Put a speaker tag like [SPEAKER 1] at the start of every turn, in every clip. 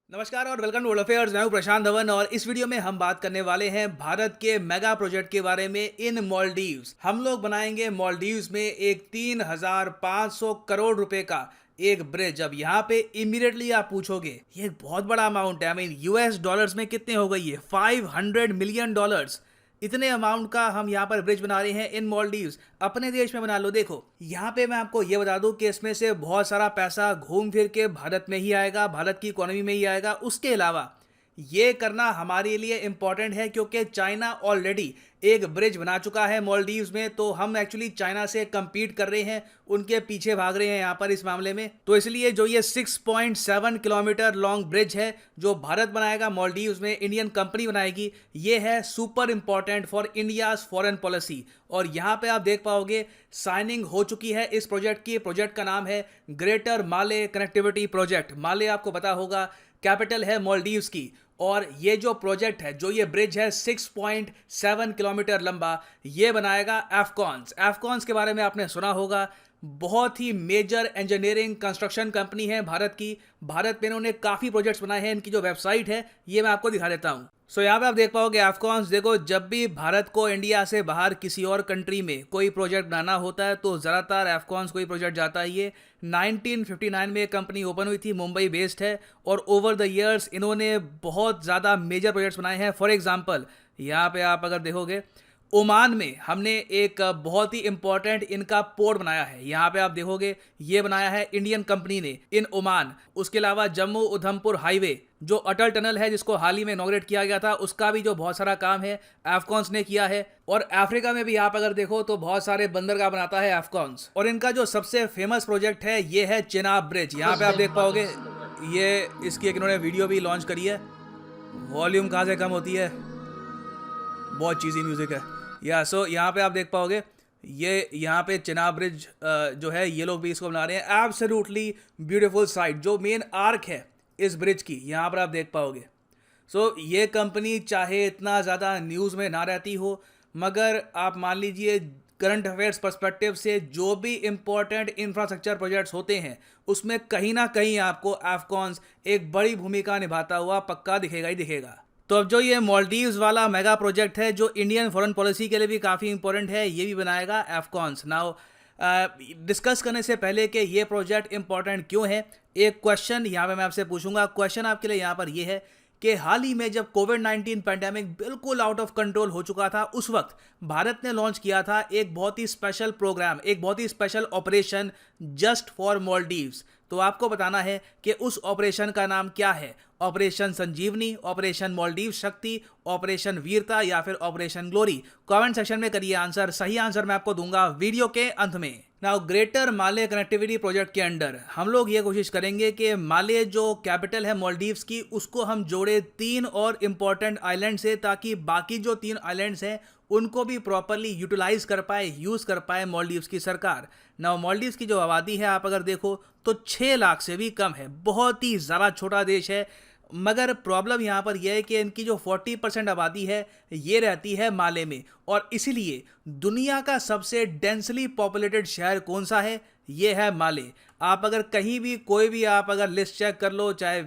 [SPEAKER 1] नमस्कार और welcome to world affairs. मैं हूं प्रशांत धवन और इस वीडियो में हम बात करने वाले हैं भारत के मेगा प्रोजेक्ट के बारे में इन मालदीव्स। हम लोग बनाएंगे मालदीव्स में एक 3,500 करोड़ रुपए का एक ब्रिज। अब यहाँ पे इमीडिएटली आप पूछोगे ये एक बहुत बड़ा अमाउंट है। यूएस डॉलर्स में कितने हो गई है? $500 मिलियन। इतने अमाउंट का हम यहाँ पर ब्रिज बना रहे हैं इन मालदीव्स। अपने देश में बना लो। देखो यहाँ पे मैं आपको ये बता दूं कि इसमें से बहुत सारा पैसा घूम फिर के भारत में ही आएगा, भारत की इकोनॉमी में ही आएगा। उसके अलावा ये करना हमारे लिए इम्पॉर्टेंट है क्योंकि चाइना ऑलरेडी एक ब्रिज बना चुका है मालदीव्स में, तो हम एक्चुअली चाइना से compete कर रहे हैं, उनके पीछे भाग रहे हैं यहाँ पर इस मामले में। तो इसलिए जो ये 6.7 किलोमीटर लॉन्ग ब्रिज है जो भारत बनाएगा मालदीव्स में, इंडियन कंपनी बनाएगी, ये है super important for India's foreign policy. और यहाँ पे आप देख पाओगे साइनिंग हो चुकी है इस प्रोजेक्ट की। प्रोजेक्ट का नाम है ग्रेटर माले कनेक्टिविटी प्रोजेक्ट। माले आपको पता होगा कैपिटल है मालदीव्स की। और ये जो प्रोजेक्ट है, जो ये ब्रिज है 6.7 किलोमीटर लंबा, ये बनाएगा एफकॉन्स। एफकॉन्स के बारे में आपने सुना होगा, बहुत ही मेजर इंजीनियरिंग कंस्ट्रक्शन कंपनी है भारत की। भारत में इन्होंने काफ़ी प्रोजेक्ट्स बनाए हैं। इनकी जो वेबसाइट है ये मैं आपको दिखा देता हूँ। यहाँ पे आप देख पाओगे एफकॉन्स। देखो, जब भी भारत को इंडिया से बाहर किसी और कंट्री में कोई प्रोजेक्ट बनाना होता है तो ज़्यादातर एफकॉन्स कोई प्रोजेक्ट जाता है। ये 1959 में कंपनी ओपन हुई थी, मुंबई बेस्ड है, और ओवर द ईयर्स इन्होंने बहुत ज़्यादा मेजर प्रोजेक्ट्स बनाए हैं। फॉर एग्जांपल यहाँ पे आप अगर देखोगे ओमान में हमने एक बहुत ही इंपॉर्टेंट इनका पोर्ट बनाया है। यहाँ पे आप देखोगे ये बनाया है इंडियन कंपनी ने इन ओमान। उसके अलावा जम्मू उधमपुर हाईवे, जो अटल टनल है जिसको हाल ही में इनॉग्रेट किया गया था, उसका भी जो बहुत सारा काम है एफकॉन्स ने किया है। और अफ्रीका में भी आप अगर देखो तो बहुत सारे बंदरगाह बनाता है एफकॉन्स। और इनका जो सबसे फेमस प्रोजेक्ट है ये है चेनाब ब्रिज। यहाँ पे आप देख पाओगे ये इसकी एक इन्होंने वीडियो भी लॉन्च करी है। वॉल्यूम कहाँ से कम होती है, बहुत चीज़ी म्यूजिक है। यहाँ पे आप देख पाओगे ये यहाँ पे चेनाब ब्रिज जो है, ये लोग भी इसको बना रहे हैं। एब्सोल्युटली ब्यूटीफुल साइट, जो मेन आर्क है इस ब्रिज की, यहाँ पर आप देख पाओगे। ये कंपनी चाहे इतना ज़्यादा न्यूज़ में ना रहती हो, मगर आप मान लीजिए करंट अफेयर्स पर्सपेक्टिव से जो भी इंपॉर्टेंट इंफ्रास्ट्रक्चर प्रोजेक्ट्स होते हैं उसमें कहीं ना कहीं आपको एफकॉन्स एक बड़ी भूमिका निभाता हुआ पक्का दिखेगा ही दिखेगा। तो अब जो ये मालदीव्स वाला मेगा प्रोजेक्ट है जो इंडियन फॉरेन पॉलिसी के लिए भी काफ़ी इंपॉर्टेंट है, ये भी बनाएगा एफकॉन्स। नाउ डिस्कस करने से पहले कि ये प्रोजेक्ट इंपॉर्टेंट क्यों है, एक क्वेश्चन यहाँ पे मैं आपसे पूछूंगा। क्वेश्चन आपके लिए यहाँ पर ये है कि हाल ही में जब कोविड-19 पैंडेमिक बिल्कुल आउट ऑफ कंट्रोल हो चुका था, उस वक्त भारत ने लॉन्च किया था एक बहुत ही स्पेशल प्रोग्राम, एक बहुत ही special operation just for Maldives. तो आपको बताना है कि उस ऑपरेशन का नाम क्या है। ऑपरेशन संजीवनी, ऑपरेशन मालदीव शक्ति, ऑपरेशन वीरता या फिर ऑपरेशन ग्लोरी। कमेंट सेक्शन में करिए आंसर। सही आंसर मैं आपको दूंगा वीडियो के अंत में। नाउ ग्रेटर माले कनेक्टिविटी प्रोजेक्ट के अंडर हम लोग ये कोशिश करेंगे कि माले जो कैपिटल है मालदीव्स की, उसको हम जोड़े 3 और इंपॉर्टेंट आइलैंड से, ताकि बाकी जो 3 आइलैंड्स हैं उनको भी प्रॉपरली यूटिलाइज कर पाए, यूज़ कर पाए मालदीव्स की सरकार। नाउ मालदीव्स की जो आबादी है आप अगर देखो तो 6 लाख से भी कम है, बहुत ही ज़्यादा छोटा देश है। मगर प्रॉब्लम यहाँ पर यह है कि इनकी जो 40% आबादी है ये रहती है माले में। और इसीलिए दुनिया का सबसे डेंसली पॉपुलेटेड शहर कौन सा है? ये है माले। आप अगर कहीं भी कोई भी आप अगर लिस्ट चेक कर लो, चाहे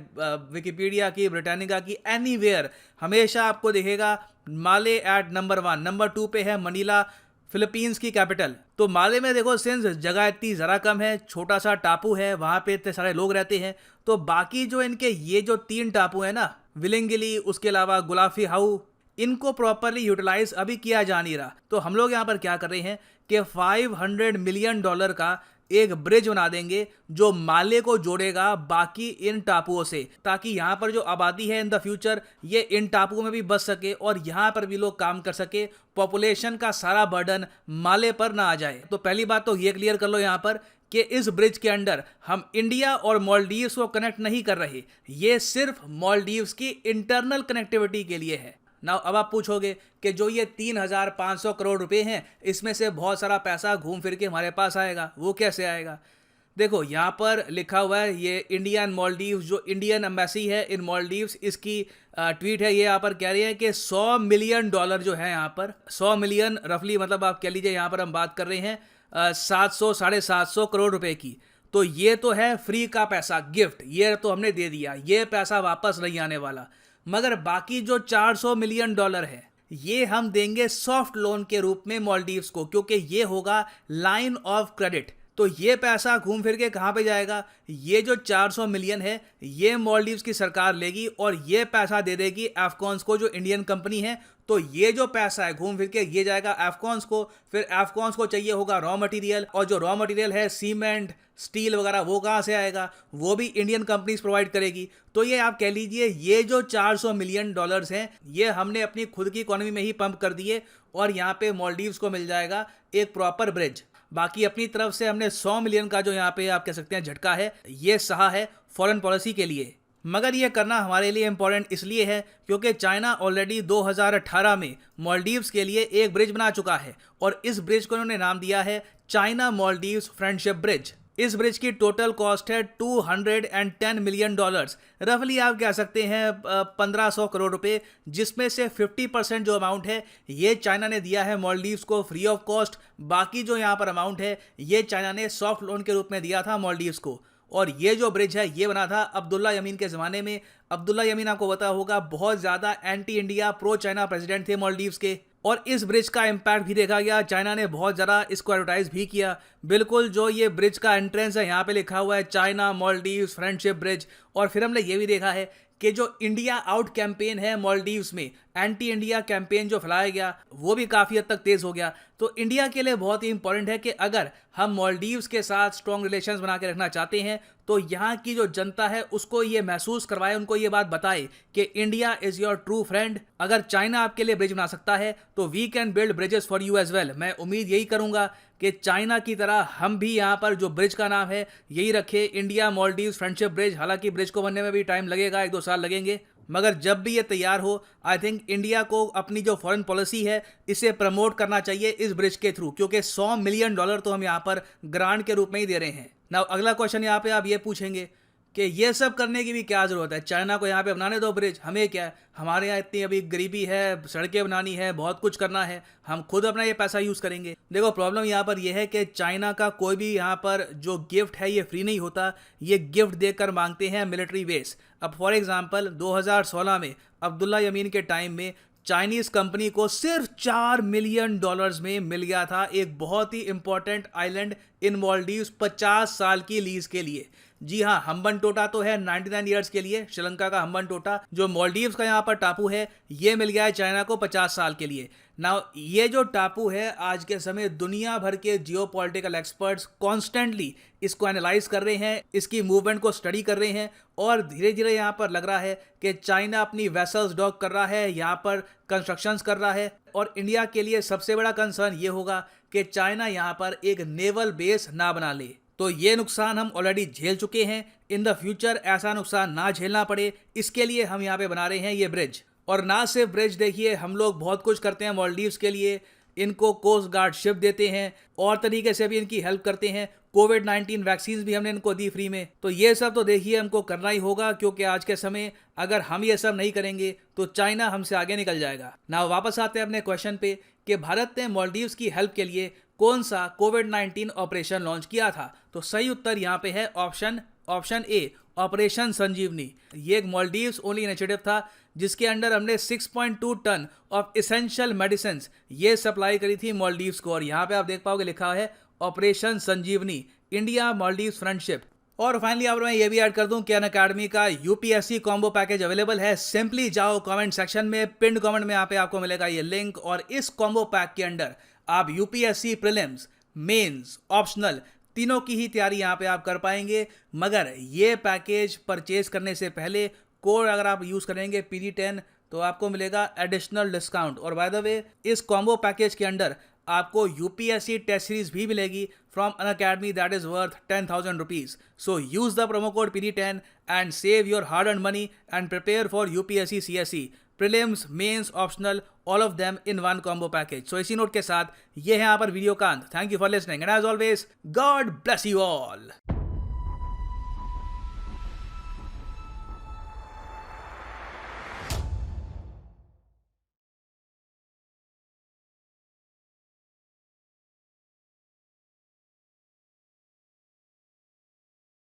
[SPEAKER 1] विकिपीडिया की, ब्रिटानिका की, एनीवेयर, हमेशा आपको दिखेगा माले एट नंबर 1। नंबर 2 पे है मनीला, फिलीपींस की कैपिटल। तो माले में देखो सिंस जगह इतनी ज़रा कम है, छोटा सा टापू है, वहाँ पे इतने सारे लोग रहते हैं, तो बाकी जो इनके ये जो 3 टापू है ना, विलिंगिली, उसके अलावा गुलाफी हाउ, इनको प्रॉपरली यूटिलाइज अभी किया जा नहीं रहा। तो हम लोग यहाँ पर क्या कर रहे हैं कि $500 मिलियन का एक ब्रिज बना देंगे जो माले को जोड़ेगा बाकी इन टापुओं से, ताकि यहाँ पर जो आबादी है इन द फ्यूचर ये इन टापुओं में भी बस सके और यहाँ पर भी लोग काम कर सके, पॉपुलेशन का सारा बर्डन माले पर ना आ जाए। तो पहली बात तो ये क्लियर कर लो यहाँ पर कि इस ब्रिज के अंडर हम इंडिया और मालदीव्स को कनेक्ट नहीं कर रहे, ये सिर्फ मालदीव्स की इंटरनल कनेक्टिविटी के लिए है। नाउ अब आप पूछोगे कि जो ये 3,500 करोड़ रुपए हैं, इसमें से बहुत सारा पैसा घूम फिर के हमारे पास आएगा, वो कैसे आएगा? देखो यहाँ पर लिखा हुआ है ये इंडियन मालदीव्स, जो इंडियन एम्बेसी है इन मालदीव्स, इसकी ट्वीट है। ये यहाँ पर कह रहे हैं कि $100 मिलियन जो है यहाँ पर, 100 मिलियन रफली, मतलब आप कह लीजिए यहाँ पर हम बात कर रहे हैं 700 साढ़े 700 करोड़ रुपए की। तो ये तो है फ्री का पैसा, गिफ्ट, ये तो हमने दे दिया, ये पैसा वापस नहीं आने वाला। मगर बाकी जो $400 मिलियन है ये हम देंगे सॉफ्ट लोन के रूप में मालदीव्स को, क्योंकि ये होगा लाइन ऑफ क्रेडिट। तो ये पैसा घूम फिर के कहाँ पे जाएगा? ये जो 400 मिलियन है ये मालदीव्स की सरकार लेगी और ये पैसा दे देगी एफकॉन्स को, जो इंडियन कंपनी है। तो ये जो पैसा है घूम फिर के ये जाएगा एफकॉन्स को। फिर एफकॉन्स को चाहिए होगा रॉ मटेरियल, और जो रॉ मटेरियल है सीमेंट, स्टील वगैरह, वो कहाँ से आएगा? वो भी इंडियन कंपनीज प्रोवाइड करेगी। तो ये आप कह लीजिए ये जो $400 मिलियन हैं ये हमने अपनी खुद की इकोनॉमी में ही पंप कर दिए, और यहाँ पे मालदीव्स को मिल जाएगा एक प्रॉपर ब्रिज। बाकी अपनी तरफ से हमने 100 मिलियन का जो यहाँ पे आप कह सकते हैं झटका है ये सहा है फॉरेन पॉलिसी के लिए। मगर ये करना हमारे लिए इंपॉर्टेंट इसलिए है क्योंकि चाइना ऑलरेडी 2018 में मालदीव्स के लिए एक ब्रिज बना चुका है, और इस ब्रिज को उन्होंने नाम दिया है चाइना मालदीव्स फ्रेंडशिप ब्रिज। इस ब्रिज की टोटल कॉस्ट है $210 मिलियन, रफली आप कह सकते हैं 1500 करोड़ रुपए, जिसमें से 50% जो अमाउंट है ये चाइना ने दिया है मालदीव्स को फ्री ऑफ कॉस्ट। बाकी जो यहाँ पर अमाउंट है ये चाइना ने सॉफ्ट लोन के रूप में दिया था मालदीव्स को। और ये जो ब्रिज है ये बना था अब्दुल्ला यमीन के ज़माने में। अब्दुल्ला यमीन आपको पता होगा बहुत ज़्यादा anti India pro China president थे मालदीव्स के, और इस ब्रिज का इम्पैक्ट भी देखा गया। चाइना ने बहुत ज़्यादा इसको एडवर्टाइज भी किया। बिल्कुल जो ये ब्रिज का एंट्रेंस है यहाँ पे लिखा हुआ है चाइना मालदीव्स फ्रेंडशिप ब्रिज। और फिर हमने ये भी देखा है कि जो इंडिया आउट कैंपेन है मालदीव्स में, एंटी इंडिया कैंपेन जो फैलाया गया वो भी काफ़ी हद तक तेज़ हो गया। तो इंडिया के लिए बहुत ही इंपॉर्टेंट है कि अगर हम मालदीव्स के साथ स्ट्रॉन्ग रिलेशंस बना के रखना चाहते हैं तो यहाँ की जो जनता है उसको ये महसूस करवाए, उनको ये बात बताए कि India is your true friend. अगर चाइना आपके लिए ब्रिज बना सकता है तो we can build bridges for you as well. मैं उम्मीद यही करूँगा कि चाइना की तरह हम भी यहाँ पर जो ब्रिज का नाम है यही रखे, इंडिया मालदीव्स फ्रेंडशिप ब्रिज। हालांकि ब्रिज को बनने में भी टाइम लगेगा, 1-2 साल लगेंगे, मगर जब भी ये तैयार हो आई थिंक इंडिया को अपनी जो फॉरेन पॉलिसी है इसे प्रमोट करना चाहिए इस ब्रिज के थ्रू, क्योंकि $100 मिलियन तो हम यहाँ पर ग्रांट के रूप में ही दे रहे हैं। ना अगला क्वेश्चन यहाँ पे आप ये पूछेंगे कि ये सब करने की भी क्या ज़रूरत है, चाइना को यहाँ पे बनाने दो ब्रिज, हमें क्या है, हमारे यहाँ इतनी अभी गरीबी है, सड़कें बनानी है, बहुत कुछ करना है, हम खुद अपना ये पैसा यूज़ करेंगे। देखो प्रॉब्लम यहाँ पर यह है कि चाइना का कोई भी यहाँ पर जो गिफ्ट है ये फ्री नहीं होता, ये गिफ्ट देकर मांगते हैं मिलिट्री बेस। अब फॉर एग्जांपल 2016 में अब्दुल्ला यमीन के टाइम में चाइनीज कंपनी को सिर्फ $4 मिलियन में मिल गया था एक बहुत ही इंपॉर्टेंट आइलैंड इन मालदीव्स 50 साल की लीज के लिए। जी हाँ, हम्बनटोटा तो है 99 ईयर्स के लिए, श्रीलंका का हम्बनटोटा, जो मालदीव्स का यहाँ पर टापू है ये मिल गया है चाइना को 50 साल के लिए। नाउ ये जो टापू है आज के समय दुनिया भर के जियोपॉलिटिकल एक्सपर्ट्स कॉन्स्टेंटली इसको एनालाइज कर रहे हैं, इसकी मूवमेंट को स्टडी कर रहे हैं, और धीरे धीरे यहाँ पर लग रहा है कि चाइना अपनी वेसल्स डॉक कर रहा है, यहाँ पर कंस्ट्रक्शंस कर रहा है। और इंडिया के लिए सबसे बड़ा कंसर्न ये होगा कि चाइना यहाँ पर एक नेवल बेस ना बना ले। तो ये नुकसान हम ऑलरेडी झेल चुके हैं, इन द फ्यूचर ऐसा नुकसान ना झेलना पड़े इसके लिए हम यहाँ पे बना रहे हैं ये ब्रिज। और ना सिर्फ ब्रिज, देखिए हम लोग बहुत कुछ करते हैं मालदीव्स के लिए, इनको कोस्ट गार्ड शिप देते हैं और तरीके से भी इनकी हेल्प करते हैं। कोविड-19 वैक्सीन भी हमने इनको दी फ्री में। तो ये सब तो देखिए हमको करना ही होगा, क्योंकि आज के समय अगर हम ये सब नहीं करेंगे तो चाइना हमसे आगे निकल जाएगा। ना वापस आते हैं अपने क्वेश्चन पे कि भारत ने मालदीव्स की हेल्प के लिए कौन सा कोविड-19 ऑपरेशन लॉन्च किया था। तो सही उत्तर यहाँ पे है ऑप्शन ए, ऑपरेशन संजीवनी। ये एक मालदीव्स ओनली इनिशिएटिव था जिसके अंडर हमने 6.2 टन ऑफ इसेंशियल मेडिसिन ये सप्लाई करी थी मालदीव्स को। और यहाँ पे आप देख पाओगे लिखा है ऑपरेशन संजीवनी, इंडिया मालदीव्स फ्रेंडशिप। और फाइनली अब मैं ये भी ऐड कर दूं कि अनअकैडमी का यूपीएससी कॉम्बो पैकेज अवेलेबल है। सिंपली जाओ कमेंट सेक्शन में, पिन कमेंट में यहाँ पे आपको मिलेगा ये लिंक, और इस कॉम्बो पैक के अंडर आप यूपीएससी प्रीलिम्स, मेंस, ऑप्शनल तीनों की ही तैयारी यहाँ पे आप कर पाएंगे। मगर ये पैकेज परचेज करने से पहले कोड अगर आप यूज़ करेंगे PD10 तो आपको मिलेगा एडिशनल डिस्काउंट। और बाय द वे इस कॉम्बो पैकेज के अंडर आपको यूपीएससी टेस्ट सीरीज भी मिलेगी from Unacademy that is worth 10,000 rupees. So use the promo code PD10 and save your hard earn money and prepare for UPSC CSE prelims, mains, optional, all of them in one combo package. So इसी note के साथ ये है यहाँ पर video का अंत। Thank you for listening and as always God bless you all.